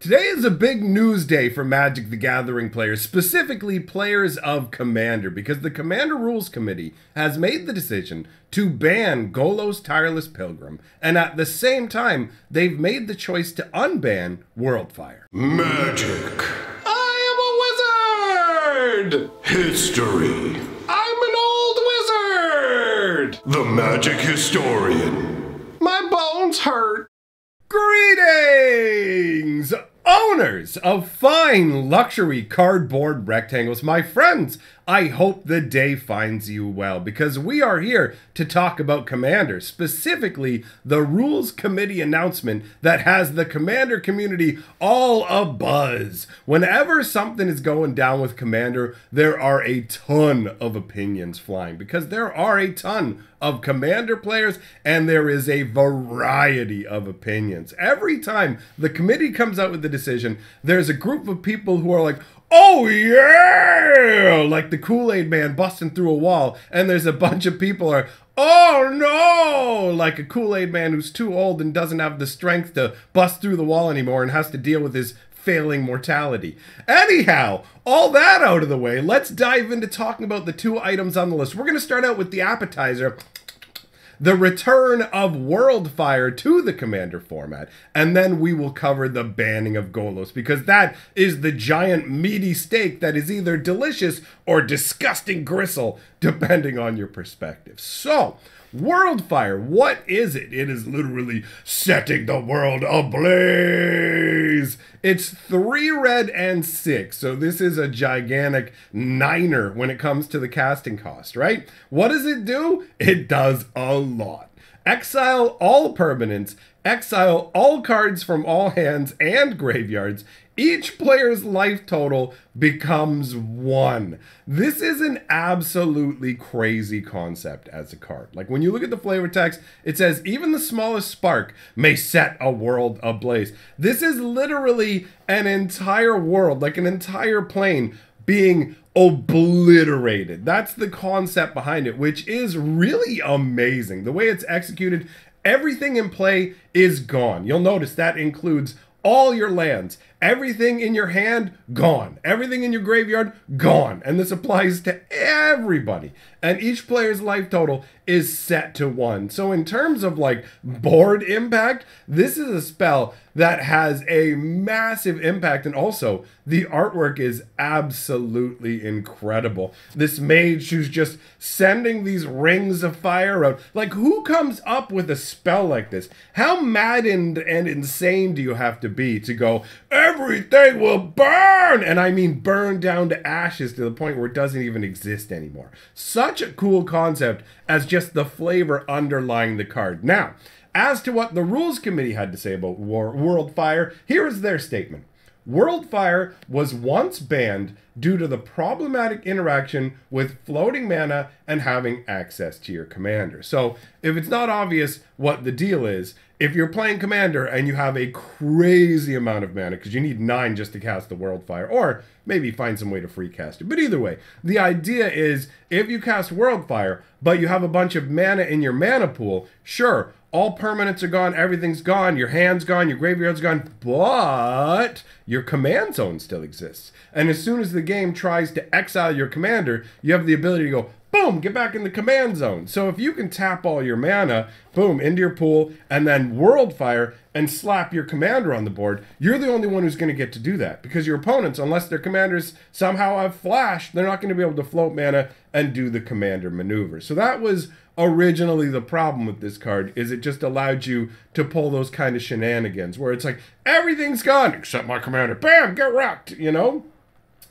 Today is a big news day for Magic the Gathering players, specifically players of Commander, because the Commander Rules Committee has made the decision to ban Golos tireless pilgrim, and at the same time, they've made the choice to unban Worldfire. Magic. I am a wizard! History. I'm an old wizard! The magic historian. My bones hurt. Greetings, owners of fine luxury cardboard rectangles. My friends, I hope the day finds you well, because we are here to talk about Commander, specifically the Rules Committee announcement that has the Commander community all abuzz. Whenever something is going down with Commander, there are a ton of opinions flying, because there are a ton of Commander players and there is a variety of opinions. Every time the committee comes out with the decision, there's a group of people who are like, oh yeah, like the Kool-Aid man busting through a wall, and there's a bunch of people are, oh no, like a Kool-Aid man who's too old and doesn't have the strength to bust through the wall anymore and has to deal with his failing mortality. Anyhow, all that out of the way, let's dive into talking about the two items on the list. We're going to start out with the appetizer, the return of Worldfire to the Commander format, and then we will cover the banning of Golos, because that is the giant meaty steak that is either delicious or disgusting gristle, depending on your perspective. So, Worldfire, what is it? It is literally setting the world ablaze. It's 3 red and 6, so this is a gigantic niner when it comes to the casting cost, right? What does it do? It does a lot. Exile all permanents, exile all cards from all hands and graveyards. Each player's life total becomes 1. This is an absolutely crazy concept as a card. Like when you look at the flavor text, it says even the smallest spark may set a world ablaze. This is literally an entire world, like an entire plane being obliterated. That's the concept behind it, which is really amazing. The way it's executed, everything in play is gone. You'll notice that includes all your lands, everything in your hand, gone. Everything in your graveyard, gone. And this applies to everybody. And each player's life total is set to 1. So in terms of like board impact, this is a spell that has a massive impact. And also, the artwork is absolutely incredible. This mage who's just sending these rings of fire out. Like, who comes up with a spell like this? How maddened and insane do you have to be to go, everything will burn! And I mean burn down to ashes to the point where it doesn't even exist anymore. Such a cool concept as just the flavor underlying the card. Now, as to what the Rules Committee had to say about Worldfire, here is their statement. Worldfire was once banned due to the problematic interaction with floating mana and having access to your commander. So, if it's not obvious what the deal is, if you're playing Commander and you have a crazy amount of mana, because you need 9 just to cast the Worldfire, or maybe find some way to free cast it. But either way, the idea is, if you cast Worldfire, but you have a bunch of mana in your mana pool, sure, all permanents are gone, everything's gone, your hand's gone, your graveyard's gone, but your command zone still exists. And as soon as the game tries to exile your commander, you have the ability to go, boom, get back in the command zone. So if you can tap all your mana, boom, into your pool, and then Worldfire and slap your commander on the board, you're the only one who's going to get to do that. Because your opponents, unless their commanders somehow have flash, they're not going to be able to float mana and do the commander maneuver. So that was originally the problem with this card, is it just allowed you to pull those kind of shenanigans where it's like, everything's gone except my commander. Bam, get wrecked, you know?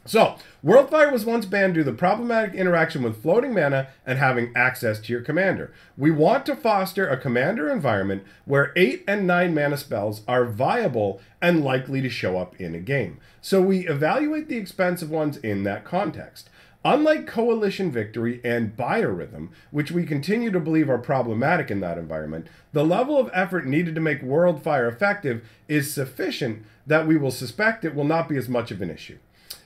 So, Worldfire was once banned due to the problematic interaction with floating mana and having access to your commander. We want to foster a commander environment where 8 and 9 mana spells are viable and likely to show up in a game. So we evaluate the expensive ones in that context. Unlike Coalition Victory and Biorhythm, which we continue to believe are problematic in that environment, the level of effort needed to make Worldfire effective is sufficient that we will suspect it will not be as much of an issue.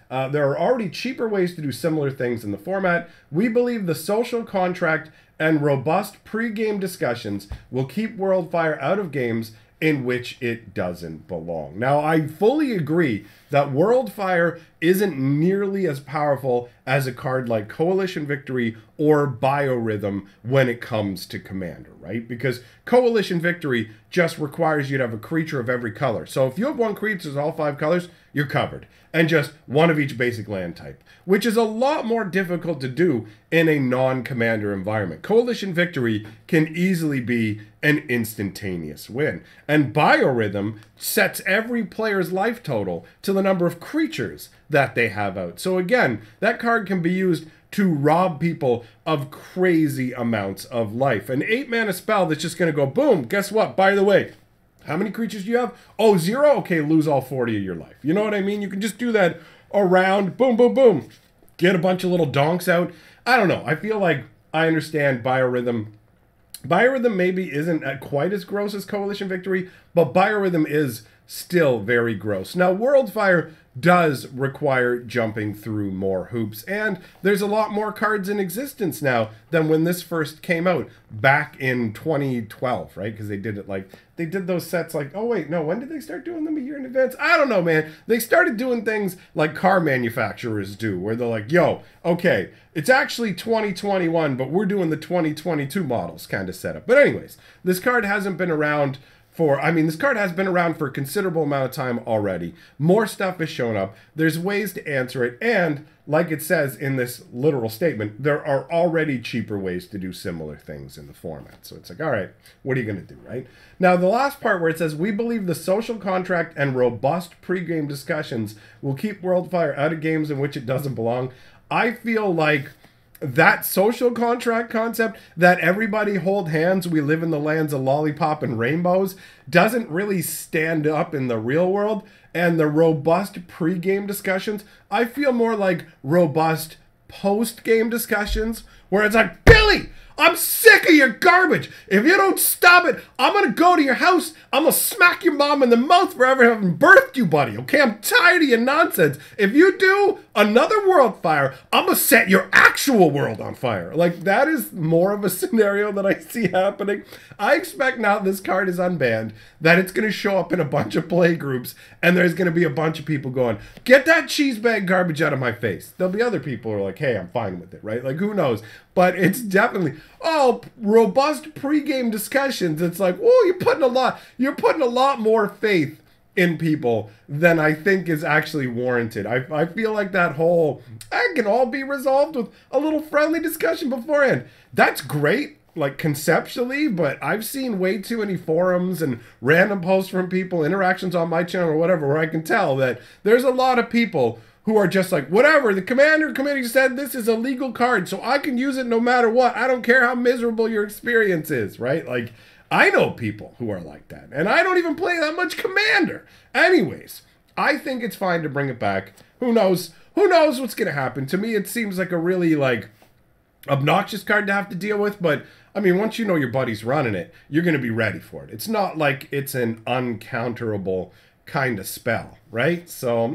There are already cheaper ways to do similar things in the format. We believe the social contract and robust pre-game discussions will keep Worldfire out of games in which it doesn't belong. Now, I fully agree that Worldfire isn't nearly as powerful as a card like Coalition Victory or Biorhythm when it comes to Commander, right? Because Coalition Victory just requires you to have a creature of every color. So if you have one creature that's all 5 colors, you're covered. And just one of each basic land type, which is a lot more difficult to do in a non-commander environment. Coalition Victory can easily be an instantaneous win. And Biorhythm sets every player's life total to the number of creatures that they have out. So again, that card can be used to rob people of crazy amounts of life. An 8-mana spell that's just going to go boom. Guess what? By the way, how many creatures do you have? Oh, 0? Okay, lose all 40 of your life. You know what I mean? You can just do that around, boom, boom, boom. Get a bunch of little donks out. I don't know. I feel like I understand Biorhythm. Biorhythm maybe isn't quite as gross as Coalition Victory, but Biorhythm is still very gross. Now, Worldfire does require jumping through more hoops, and there's a lot more cards in existence now than when this first came out back in 2012, right? Because they did it like, they did those sets like, oh wait, no, when did they start doing them? A year in advance? I don't know, man. They started doing things like car manufacturers do, where they're like, yo, okay, it's actually 2021, but we're doing the 2022 models kind of setup. But anyways, this card hasn't been around this card has been around for a considerable amount of time already. More stuff has shown up. There's ways to answer it. And like it says in this literal statement, there are already cheaper ways to do similar things in the format. So it's like, all right, what are you going to do, right? Now, the last part where it says, we believe the social contract and robust pregame discussions will keep Worldfire out of games in which it doesn't belong. I feel like that social contract concept, that everybody hold hands, we live in the lands of lollipop and rainbows, doesn't really stand up in the real world. And the robust pre-game discussions, I feel more like robust post-game discussions, where it's like, Billy, I'm sick of your garbage. If you don't stop it, I'm going to go to your house. I'm going to smack your mom in the mouth for ever having birthed you, buddy. Okay, I'm tired of your nonsense. If you do another Worldfire, I'm going to set your actual world on fire. Like, that is more of a scenario that I see happening. I expect now this card is unbanned, that it's going to show up in a bunch of play groups, and there's going to be a bunch of people going, get that cheese bag garbage out of my face. There'll be other people who are like, hey, I'm fine with it, right? Like, who knows? But it's definitely, oh, robust pregame discussions. It's like, whoa, you're putting a lot more faith in people than I think is actually warranted. I feel like that whole, that can all be resolved with a little friendly discussion beforehand. That's great, like conceptually, but I've seen way too many forums and random posts from people, interactions on my channel or whatever, where I can tell that there's a lot of people who are just like, whatever, the commander committee said this is a legal card, so I can use it no matter what. I don't care how miserable your experience is, right? Like, I know people who are like that, and I don't even play that much Commander. Anyways, I think it's fine to bring it back. Who knows? Who knows what's going to happen? To me, it seems like a really, like, obnoxious card to have to deal with, but, I mean, once you know your buddy's running it, you're going to be ready for it. It's not like it's an uncounterable kind of spell, right? So,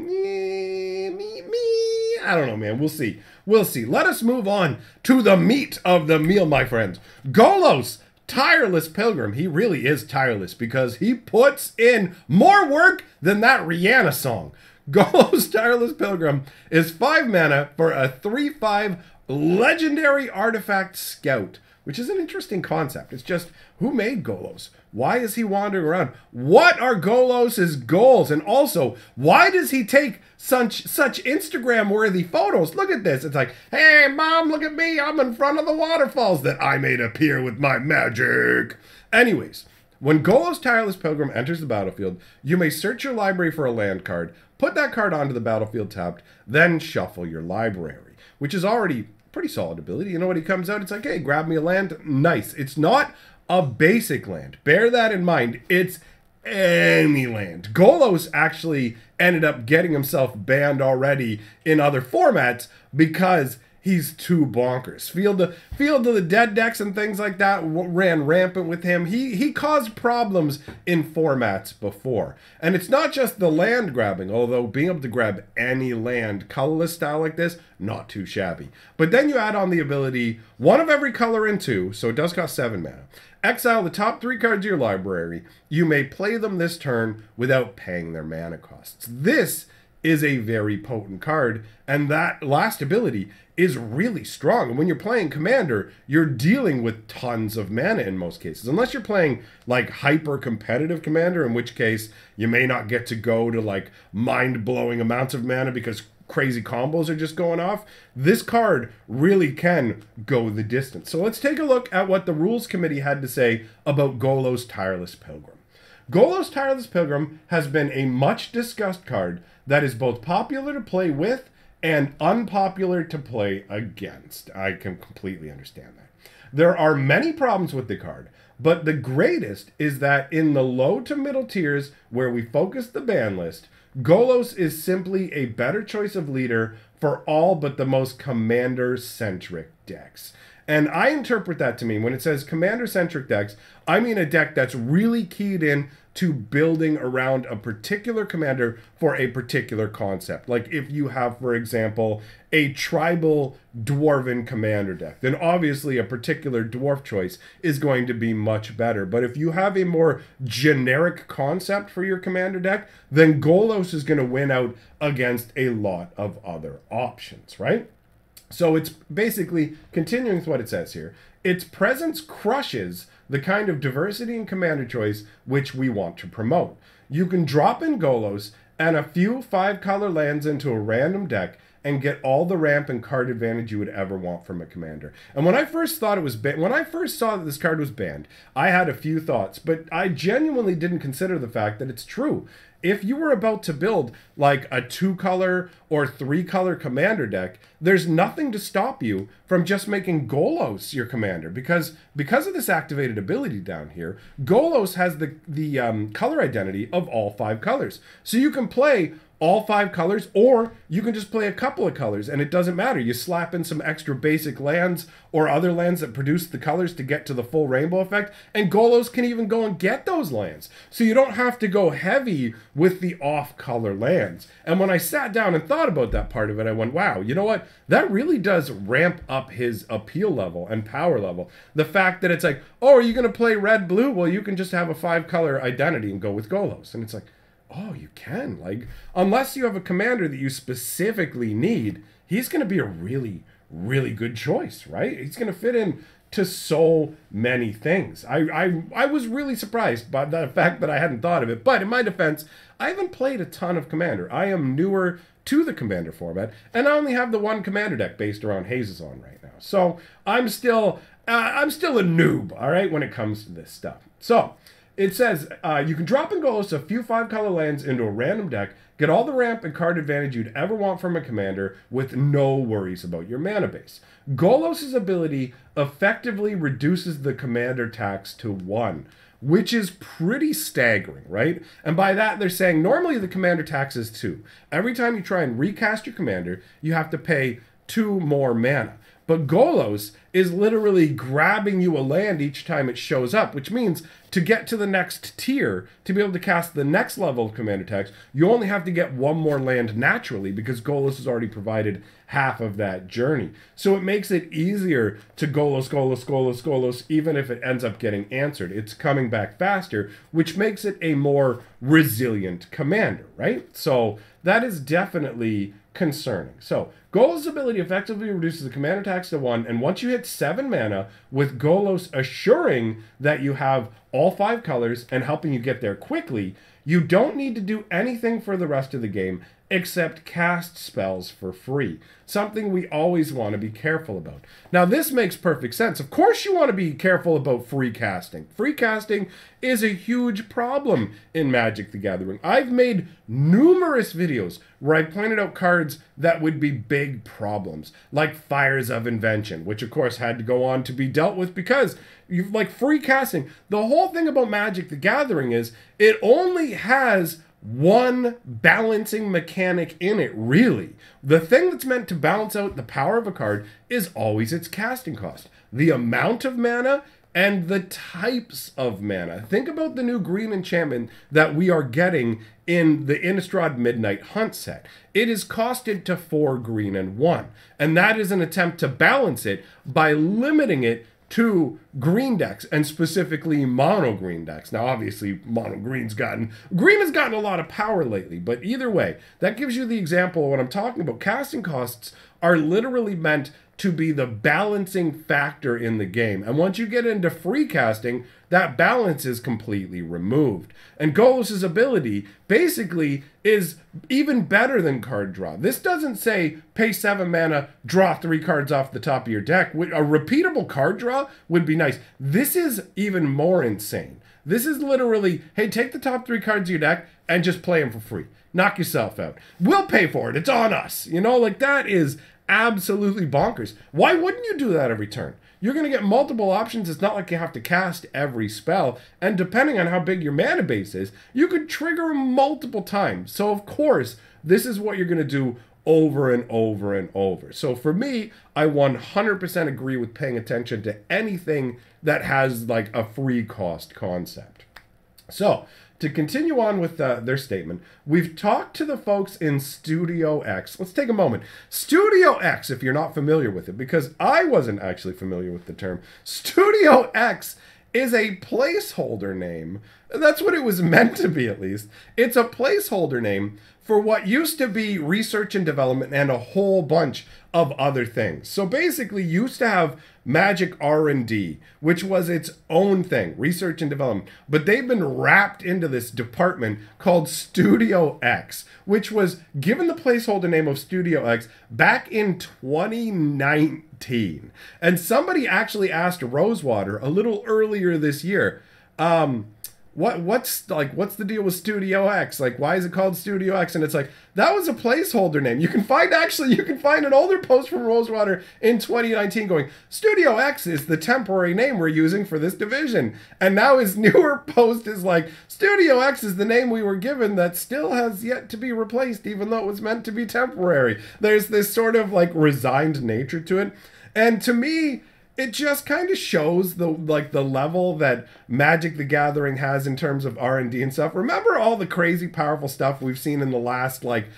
I don't know, man. We'll see. We'll see. Let us move on to the meat of the meal, my friends. Golos, tireless pilgrim. He really is tireless because he puts in more work than that Rihanna song. Golos, tireless pilgrim is 5 mana for a 3/5 legendary artifact scout, which is an interesting concept. It's just, who made Golos? Why is he wandering around? What are Golos's goals? And also, why does he take such Instagram-worthy photos? Look at this. It's like, hey, mom, look at me. I'm in front of the waterfalls that I made appear with my magic. Anyways, when Golos Tireless Pilgrim enters the battlefield, you may search your library for a land card, put that card onto the battlefield tapped, then shuffle your library, which is already pretty solid ability. You know, when he comes out, it's like, hey, grab me a land. Nice. It's not a basic land. Bear that in mind. It's any land. Golos actually ended up getting himself banned already in other formats because he's too bonkers. Field of the Dead decks and things like that ran rampant with him. He caused problems in formats before. And it's not just the land grabbing, although being able to grab any land colorless style like this, not too shabby. But then you add on the ability, 1 of every color in 2, so it does cost 7 mana. Exile the top 3 cards of your library. You may play them this turn without paying their mana costs. This is a very potent card, and that last ability is really strong. And when you're playing Commander, you're dealing with tons of mana in most cases. Unless you're playing like hyper competitive Commander, in which case you may not get to go to like mind-blowing amounts of mana because crazy combos are just going off. This card really can go the distance. So let's take a look at what the Rules Committee had to say about Golos Tireless Pilgrim. Golos Tireless Pilgrim has been a much discussed card that is both popular to play with and unpopular to play against. I can completely understand that. There are many problems with the card, but the greatest is that in the low to middle tiers where we focus the ban list, Golos is simply a better choice of leader for all but the most commander-centric decks. And I interpret that to mean, when it says commander-centric decks, I mean a deck that's really keyed in to building around a particular commander for a particular concept. Like if you have, for example, a tribal dwarven commander deck, then obviously a particular dwarf choice is going to be much better. But if you have a more generic concept for your commander deck, then Golos is going to win out against a lot of other options, right? So it's basically, continuing with what it says here, its presence crushes the kind of diversity in commander choice which we want to promote. You can drop in Golos and a few 5-color lands into a random deck and get all the ramp and card advantage you would ever want from a commander. And when I first thought it was when I first saw that this card was banned, I had a few thoughts, but I genuinely didn't consider the fact that it's true. If you were about to build like a 2-color or 3-color commander deck, there's nothing to stop you from just making Golos your commander, because of this activated ability down here, Golos has the color identity of all 5 colors. So you can play all 5 colors, or you can just play a couple of colors and it doesn't matter. You slap in some extra basic lands or other lands that produce the colors to get to the full rainbow effect, and Golos can even go and get those lands. So you don't have to go heavy with the off-color lands. And when I sat down and thought about that part of it, I went, wow, you know what? That really does ramp up his appeal level and power level. The fact that it's like, oh, are you going to play red-blue? Well, you can just have a 5-color identity and go with Golos. And it's like, oh, you can. Like, unless you have a commander that you specifically need, he's going to be a really, really good choice, right? He's going to fit in to so many things. I was really surprised by the fact that I hadn't thought of it. But in my defense, I haven't played a ton of Commander. I am newer to the Commander format, and I only have the one Commander deck based around Hazezon right now. So I'm still a noob, all right, when it comes to this stuff. So it says, you can drop in Golos a few 5-color lands into a random deck, get all the ramp and card advantage you'd ever want from a commander with no worries about your mana base. Golos' ability effectively reduces the commander tax to 1, which is pretty staggering, right? And by that, they're saying normally the commander tax is 2. Every time you try and recast your commander, you have to pay 2 more mana. But Golos is literally grabbing you a land each time it shows up, which means to get to the next tier, to be able to cast the next level of commander tax, you only have to get 1 more land naturally because Golos has already provided half of that journey. So it makes it easier to Golos, even if it ends up getting answered. It's coming back faster, which makes it a more resilient commander, right? So that is definitely concerning. So Golos' ability effectively reduces the commander tax to 1, and once you hit 7 mana, with Golos assuring that you have all 5 colors and helping you get there quickly, you don't need to do anything for the rest of the game except cast spells for free. Something we always want to be careful about. Now, this makes perfect sense. Of course you want to be careful about free casting. Free casting is a huge problem in Magic the Gathering. I've made numerous videos where I pointed out cards that would be big problems, like Fires of Invention, which of course had to go on to be dealt with because like free casting. The whole thing about Magic the Gathering is it only has one balancing mechanic in it, really. The thing that's meant to balance out the power of a card is always its casting cost, the amount of mana, and the types of mana. Think about the new green enchantment that we are getting in the Innistrad Midnight Hunt set. It is costed to 4 green and 1, and that is an attempt to balance it by limiting it to green decks, and specifically mono green decks. Now, obviously, green has gotten a lot of power lately, but either way, that gives you the example of what I'm talking about. Casting costs are literally meant to be the balancing factor in the game. And once you get into free casting, that balance is completely removed. And Golos' ability basically is even better than card draw. This doesn't say pay 7 mana, draw 3 cards off the top of your deck. A repeatable card draw would be nice. This is even more insane. This is literally, hey, take the top 3 cards of your deck and just play them for free. Knock yourself out. We'll pay for it. It's on us. You know, like that is absolutely bonkers. Why wouldn't you do that every turn? You're going to get multiple options. It's not like you have to cast every spell. And depending on how big your mana base is, you could trigger them multiple times. So of course, this is what you're going to do over and over and over. So for me, I 100% agree with paying attention to anything that has like a free cost concept. So to continue on with their statement, we've talked to the folks in Studio X. Let's take a moment. Studio X, if you're not familiar with it, because I wasn't actually familiar with the term. Studio X is a placeholder name. That's what it was meant to be, at least. It's a placeholder name for what used to be research and development and a whole bunch of other things. So basically, you used to have Magic R&D, which was its own thing, research and development. But they've been wrapped into this department called Studio X, which was given the placeholder name of Studio X back in 2019. And somebody actually asked Rosewater a little earlier this year, what's the deal with Studio X? Like, why is it called Studio X? And it's like, that was a placeholder name. You can find an older post from Rosewater in 2019 going, Studio X is the temporary name we're using for this division. And now his newer post is like, Studio X is the name we were given that still has yet to be replaced, even though it was meant to be temporary. There's this sort of like resigned nature to it. And to me, it just kind of shows the level that Magic the Gathering has in terms of R&D and stuff. Remember all the crazy powerful stuff we've seen in the last like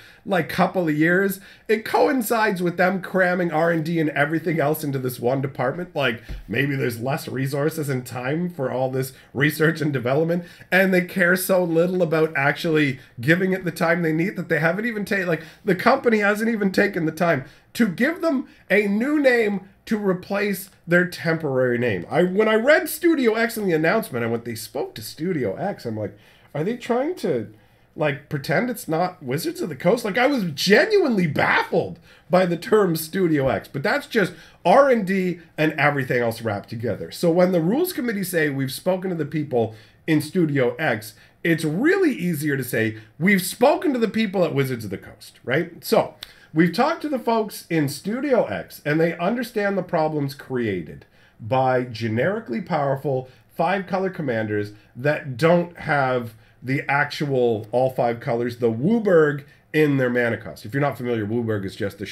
couple of years? It coincides with them cramming R&D and everything else into this one department. Like maybe there's less resources and time for all this research and development, and they care so little about actually giving it the time they need that they haven't even the company hasn't even taken the time to give them a new name to replace their temporary name. When I read Studio X in the announcement, and when they spoke to Studio X, I'm like, are they trying to like pretend it's not Wizards of the Coast? Like, I was genuinely baffled by the term Studio X, but that's just R&D and everything else wrapped together. So when the rules committee say we've spoken to the people in Studio X, it's really easier to say we've spoken to the people at Wizards of the Coast, right? So we've talked to the folks in Studio X, and they understand the problems created by generically powerful 5-color commanders that don't have the actual all 5 colors, the Wooburg, in their mana cost. If you're not familiar, Wooburg is just the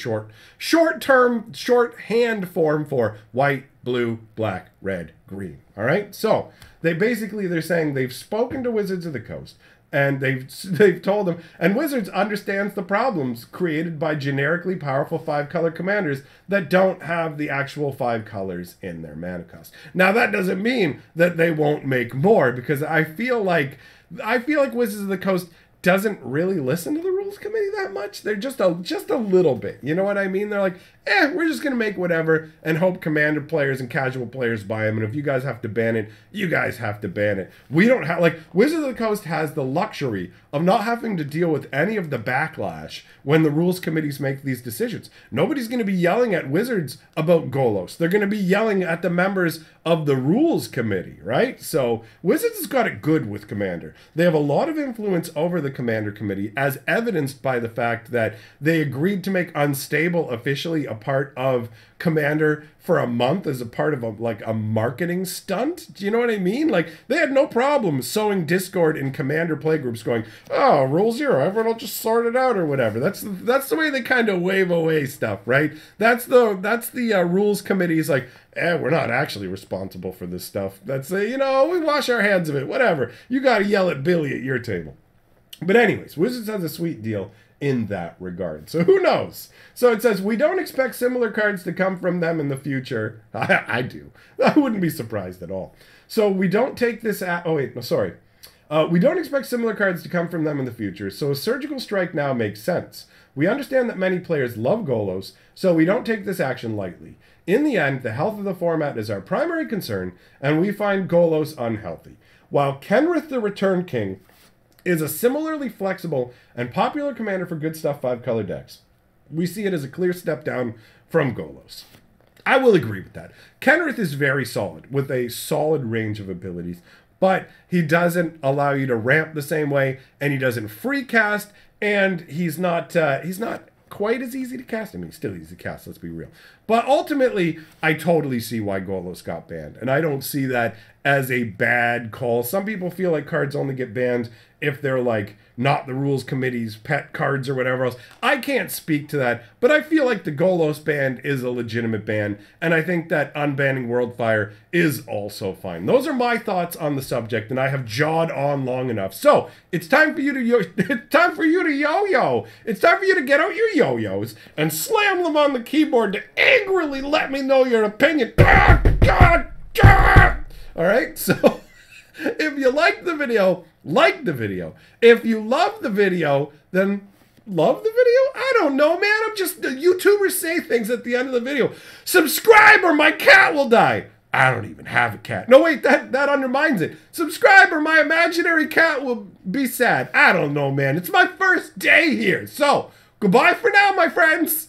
shorthand form for white, blue, black, red, green. All right? So they're saying they've spoken to Wizards of the Coast, and they've told them, and Wizards understands the problems created by generically powerful 5-color commanders that don't have the actual 5 colors in their mana cost. Now that doesn't mean that they won't make more, because I feel like Wizards of the Coast doesn't really listen to the rules committee that much. They're just a little bit. You know what I mean? They're like, we're just going to make whatever and hope commander players and casual players buy them. And if you guys have to ban it, you guys have to ban it. We don't have, Wizards of the Coast has the luxury of not having to deal with any of the backlash when the rules committees make these decisions. Nobody's going to be yelling at Wizards about Golos. They're going to be yelling at the members of the rules committee, right? So Wizards has got it good with Commander. They have a lot of influence over the Commander committee, as evidenced by the fact that they agreed to make Unstable officially a part of Commander for a month as a part of a marketing stunt. Do you know what I mean? Like, they had no problem sowing discord in Commander playgroups going, oh, rule 0, everyone will just sort it out or whatever. That's the way they kind of wave away stuff, right? That's the rules committee's like, we're not actually responsible for this stuff. That's we wash our hands of it, whatever. You got to yell at Billy at your table. But anyways, Wizards has a sweet deal in that regard. So who knows? So it says, we don't expect similar cards to come from them in the future. I do. I wouldn't be surprised at all. So we don't take this oh wait, no, sorry. We don't expect similar cards to come from them in the future, so a surgical strike now makes sense. We understand that many players love Golos, so we don't take this action lightly. In the end, the health of the format is our primary concern, and we find Golos unhealthy. While Kenrith the Return King is a similarly flexible and popular commander for good stuff 5-color decks, we see it as a clear step down from Golos. I will agree with that. Kenrith is very solid, with a solid range of abilities, but he doesn't allow you to ramp the same way, and he doesn't free cast, and he's not quite as easy to cast. I mean, he's still easy to cast, let's be real. But ultimately, I totally see why Golos got banned, and I don't see that as a bad call. Some people feel like cards only get banned if they're like not the rules committee's pet cards or whatever else. I can't speak to that, but I feel like the Golos ban is a legitimate ban, and I think that unbanning Worldfire is also fine. Those are my thoughts on the subject, and I have jawed on long enough. So it's time for you to yo-yo. It's time for you to get out your yo-yos and slam them on the keyboard to angrily let me know your opinion. All right, so if you like the video, like the video. If you love the video, then love the video? I don't know, man. I'm just, YouTubers say things at the end of the video. Subscribe or my cat will die. I don't even have a cat. No, wait, that undermines it. Subscribe or my imaginary cat will be sad. I don't know, man. It's my first day here. So, goodbye for now, my friends.